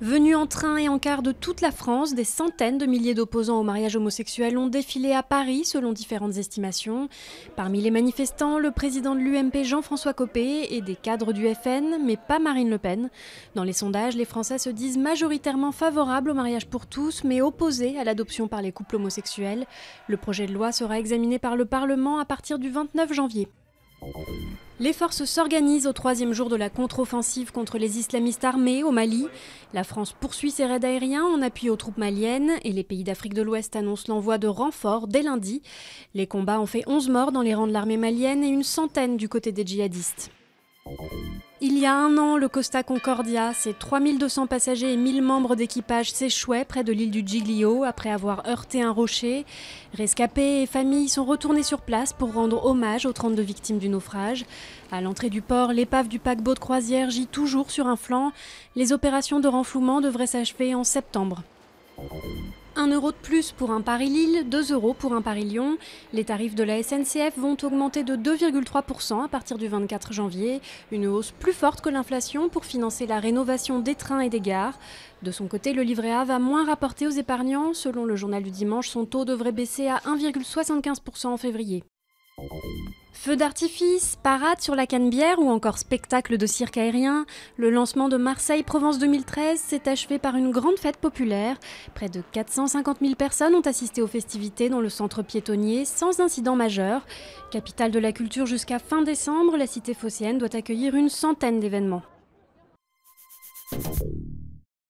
Venus en train et en car de toute la France, des centaines de milliers d'opposants au mariage homosexuel ont défilé à Paris selon différentes estimations. Parmi les manifestants, le président de l'UMP Jean-François Copé et des cadres du FN, mais pas Marine Le Pen. Dans les sondages, les Français se disent majoritairement favorables au mariage pour tous, mais opposés à l'adoption par les couples homosexuels. Le projet de loi sera examiné par le Parlement à partir du 29 janvier. Les forces s'organisent au troisième jour de la contre-offensive contre les islamistes armés au Mali. La France poursuit ses raids aériens en appui aux troupes maliennes et les pays d'Afrique de l'Ouest annoncent l'envoi de renforts dès lundi. Les combats ont fait 11 morts dans les rangs de l'armée malienne et une centaine du côté des djihadistes. Il y a un an, le Costa Concordia, ses 3200 passagers et 1000 membres d'équipage s'échouaient près de l'île du Giglio après avoir heurté un rocher. Rescapés et familles sont retournés sur place pour rendre hommage aux 32 victimes du naufrage. À l'entrée du port, l'épave du paquebot de croisière gît toujours sur un flanc. Les opérations de renflouement devraient s'achever en septembre. 1 euro de plus pour un Paris-Lille, 2 euros pour un Paris-Lyon. Les tarifs de la SNCF vont augmenter de 2,3% à partir du 24 janvier. Une hausse plus forte que l'inflation pour financer la rénovation des trains et des gares. De son côté, le livret A va moins rapporter aux épargnants. Selon le journal du dimanche, son taux devrait baisser à 1,75% en février. Feux d'artifice, parade sur la Canebière ou encore spectacle de cirque aérien, le lancement de Marseille-Provence 2013 s'est achevé par une grande fête populaire. Près de 450 000 personnes ont assisté aux festivités dans le centre piétonnier sans incident majeur. Capitale de la culture jusqu'à fin décembre, la cité phocéenne doit accueillir une centaine d'événements.